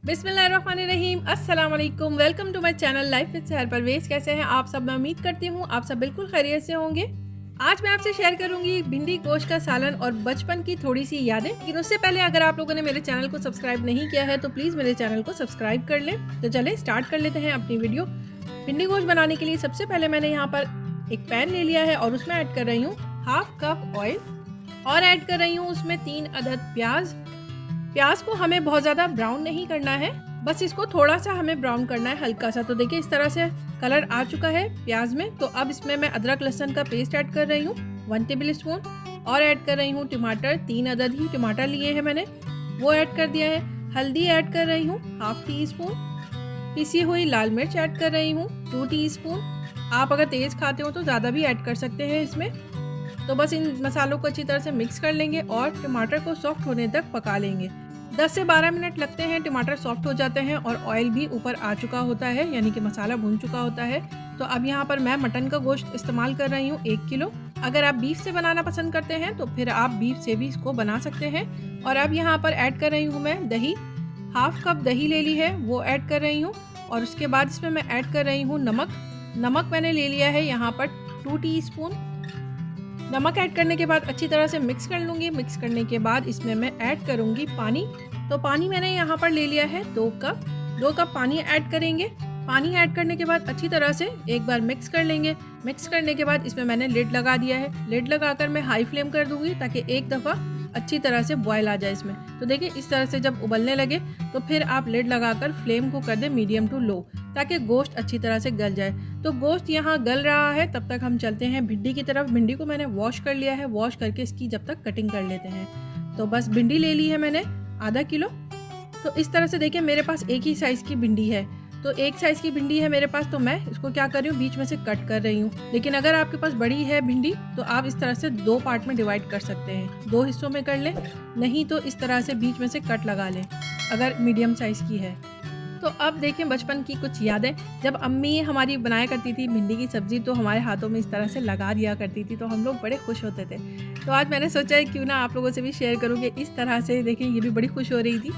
बिस्मिल्लाहिर्रहमानिर्रहीम, अस्सलाम वालेकुम। Welcome to my channel life with Sahar Parvez. कैसे हैं आप सब? मैं उम्मीद करती हूँ आप सब बिल्कुल खैरियत से होंगे। आज मैं आपसे शेयर करूंगी भिंडी गोश्त का सालन और बचपन की थोड़ी सी यादें। लेकिन उससे पहले अगर आप लोगों ने मेरे चैनल को सब्सक्राइब नहीं किया है तो प्लीज़ मेरे चैनल को सब्सक्राइब कर लें। तो चलें स्टार्ट कर लेते हैं अपनी वीडियो। भिंडी गोश्त बनाने के लिए सबसे पहले मैंने यहाँ पर एक पैन ले लिया है और उसमें ऐड कर रही हूँ हाफ कप ऑयल और ऐड कर रही हूँ उसमें 3 अदद प्याज। प्याज को हमें बहुत ज़्यादा ब्राउन नहीं करना है, बस इसको थोड़ा सा हमें ब्राउन करना है, हल्का सा। तो देखिए इस तरह से कलर आ चुका है प्याज में। तो अब इसमें मैं अदरक लहसुन का पेस्ट ऐड कर रही हूँ 1 टेबल स्पून और ऐड कर रही हूँ टमाटर, 3 अदद ही टमाटर लिए हैं मैंने, वो ऐड कर दिया है। हल्दी ऐड कर रही हूँ हाफ टी स्पून, पिसी हुई लाल मिर्च ऐड कर रही हूँ 2 टीस्पून। आप अगर तेज़ खाते हो तो ज़्यादा भी ऐड कर सकते हैं इसमें। तो बस इन मसालों को अच्छी तरह से मिक्स कर लेंगे और टमाटर को सॉफ्ट होने तक पका लेंगे। 10 से 12 मिनट लगते हैं, टमाटर सॉफ्ट हो जाते हैं और ऑयल भी ऊपर आ चुका होता है, यानी कि मसाला भून चुका होता है। तो अब यहाँ पर मैं मटन का गोश्त इस्तेमाल कर रही हूँ 1 किलो। अगर आप बीफ से बनाना पसंद करते हैं तो फिर आप बीफ से भी इसको बना सकते हैं। और अब यहाँ पर ऐड कर रही हूँ मैं दही, हाफ कप दही ले ली है, वो ऐड कर रही हूँ। और उसके बाद इसमें मैं ऐड कर रही हूँ नमक मैंने ले लिया है यहाँ पर 2 टीस्पून। नमक ऐड करने के बाद अच्छी तरह से मिक्स कर लूँगी। मिक्स करने के बाद इसमें मैं ऐड करूँगी पानी। तो पानी मैंने यहाँ पर ले लिया है 2 कप पानी ऐड करेंगे। पानी ऐड करने के बाद अच्छी तरह से एक बार मिक्स कर लेंगे। मिक्स करने के बाद इसमें मैंने लिड लगा दिया है। लिड लगाकर मैं हाई फ्लेम कर दूँगी ताकि एक दफ़ा अच्छी तरह से बॉयल आ जाए इसमें। तो देखिए इस तरह से जब उबलने लगे तो फिर आप लिड लगाकर फ्लेम को कर दें मीडियम टू लो, ताकि गोश्त अच्छी तरह से गल जाए। तो गोश्त यहाँ गल रहा है, तब तक हम चलते हैं भिंडी की तरफ। भिंडी को मैंने वॉश कर लिया है, वॉश करके इसकी जब तक कटिंग कर लेते हैं। तो बस भिंडी ले ली है मैंने आधा किलो। तो इस तरह से देखिए मेरे पास एक ही साइज़ की भिंडी है, तो एक साइज़ की भिंडी है मेरे पास, तो मैं इसको क्या कर रही हूँ बीच में से कट कर रही हूँ। लेकिन अगर आपके पास बड़ी है भिंडी तो आप इस तरह से 2 पार्ट में डिवाइड कर सकते हैं, 2 हिस्सों में कर लें, नहीं तो इस तरह से बीच में से कट लगा लें अगर मीडियम साइज़ की है। तो अब देखें बचपन की कुछ यादें। जब अम्मी हमारी बनाया करती थी भिंडी की सब्ज़ी तो हमारे हाथों में इस तरह से लगा दिया करती थी, तो हम लोग बड़े खुश होते थे। तो आज मैंने सोचा है क्यों ना आप लोगों से भी शेयर करूँ कि इस तरह से देखें ये भी बड़ी खुश हो रही थी।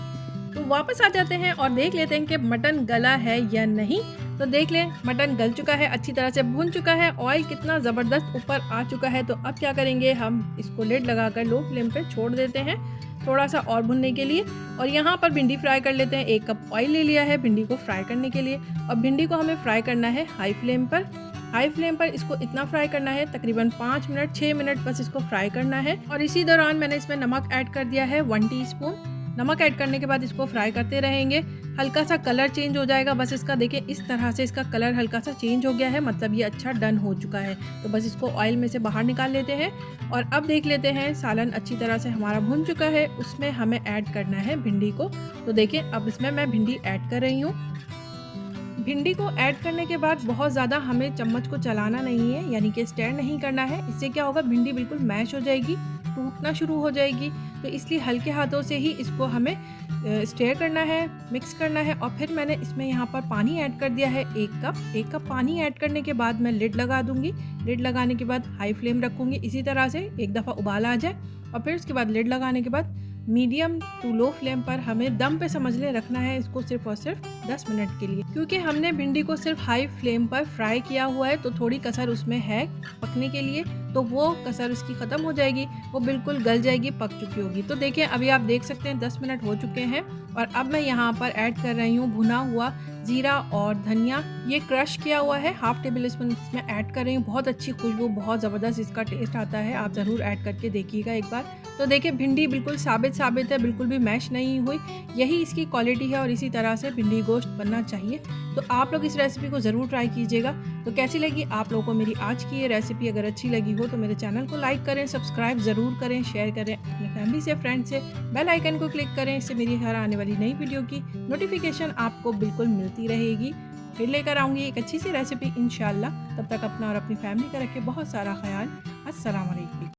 तो वापस आ जाते हैं और देख लेते हैं कि मटन गला है या नहीं। तो देख लें मटन गल चुका है, अच्छी तरह से भून चुका है, ऑयल कितना ज़बरदस्त ऊपर आ चुका है। तो अब क्या करेंगे, हम इसको लिड लगाकर लो फ्लेम पे छोड़ देते हैं थोड़ा सा और भुनने के लिए। और यहाँ पर भिंडी फ्राई कर लेते हैं। 1 कप ऑयल ले लिया है भिंडी को फ्राई करने के लिए और भिंडी को हमें फ्राई करना है हाई फ्लेम पर। हाई फ्लेम पर इसको इतना फ्राई करना है तकरीबन 5 मिनट 6 मिनट बस इसको फ्राई करना है। और इसी दौरान मैंने इसमें नमक ऐड कर दिया है 1 टीस्पून। नमक ऐड करने के बाद इसको फ्राई करते रहेंगे। हल्का सा कलर चेंज हो जाएगा बस इसका, देखिए इस तरह से इसका कलर हल्का सा चेंज हो गया है, मतलब ये अच्छा डन हो चुका है। तो बस इसको ऑयल में से बाहर निकाल लेते हैं। और अब देख लेते हैं सालन अच्छी तरह से हमारा भुन चुका है, उसमें हमें ऐड करना है भिंडी को। तो देखिए अब इसमें मैं भिंडी ऐड कर रही हूँ। भिंडी को ऐड करने के बाद बहुत ज़्यादा हमें चम्मच को चलाना नहीं है, यानी कि स्टेयर नहीं करना है। इससे क्या होगा, भिंडी बिल्कुल मैश हो जाएगी, टूटना शुरू हो जाएगी। तो इसलिए हल्के हाथों से ही इसको हमें स्टेयर करना है, मिक्स करना है। और फिर मैंने इसमें यहाँ पर पानी ऐड कर दिया है 1 कप पानी ऐड करने के बाद मैं लिड लगा दूँगी। लिड लगाने के बाद हाई फ्लेम रखूँगी, इसी तरह से एक दफ़ा उबाल आ जाए और फिर उसके बाद लिड लगाने के बाद मीडियम टू लो फ्लेम पर हमें दम पे समझ ले रखना है इसको, सिर्फ और सिर्फ 10 मिनट के लिए। क्योंकि हमने भिंडी को सिर्फ हाई फ्लेम पर फ्राई किया हुआ है तो थोड़ी कसर उसमें है पकने के लिए, तो वो कसर उसकी ख़त्म हो जाएगी, वो बिल्कुल गल जाएगी, पक चुकी होगी। तो देखिए अभी आप देख सकते हैं 10 मिनट हो चुके हैं। और अब मैं यहाँ पर ऐड कर रही हूँ भुना हुआ जीरा और धनिया, ये क्रश किया हुआ है, हाफ टेबल स्पून इसमें ऐड कर रही हूँ। बहुत अच्छी खुशबू, बहुत ज़बरदस्त इसका टेस्ट आता है, आप ज़रूर ऐड करके देखिएगा एक बार। तो देखिए भिंडी बिल्कुल साबित है, बिल्कुल भी मैश नहीं हुई, यही इसकी क्वालिटी है और इसी तरह से भिंडी गोश्त बनना चाहिए। तो आप लोग इस रेसिपी को ज़रूर ट्राई कीजिएगा। तो कैसी लगी आप लोगों को मेरी आज की ये रेसिपी? अगर अच्छी लगी हो तो मेरे चैनल को लाइक करें, सब्सक्राइब ज़रूर करें, शेयर करें अपनी फैमिली से, फ्रेंड से, बेल आइकन को क्लिक करें, इससे मेरी हर आने वाली नई वीडियो की नोटिफिकेशन आपको बिल्कुल मिलती रहेगी। फिर लेकर आऊँगी एक अच्छी सी रेसिपी इंशाल्लाह। तब तक अपना और अपनी फैमिली का रखें बहुत सारा ख्याल। अस्सलाम वालेकुम।